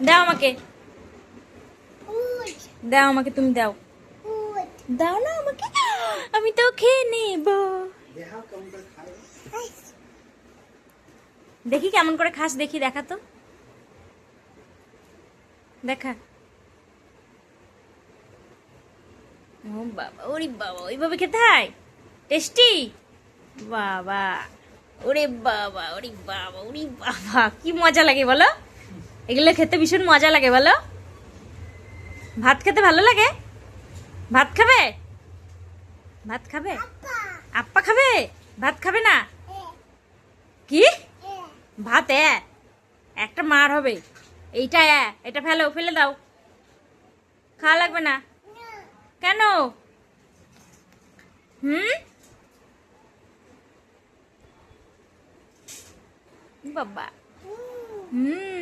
দাও আমাকে, দাও আমাকে, তুমি দাও, দাও না আমাকে, আমি তো খেয়ে নেব। দেখি কেমন করে খাস, দেখি, দেখা তো, দেখা। ও বাবা, ওরে বাবা, ওইভাবে খেতে হয়? টেস্টি। বাবা, ওরে বাবা, ওরে বাবা, ওরে বাবা, কি মজা লাগে বলো, এগুলো খেতে ভীষণ মজা লাগে বলো। ভাত খেতে ভালো লাগে? ভাত খাবে? ভাত খাবে? আপ্পা খাবে? ভাত খাবে না? কি? ভাত একটা মার হবে। এইটা এটা ফেলো, ফেলে দাও, খাওয়া লাগবে না। কেন? হুম, বাবা, হুম।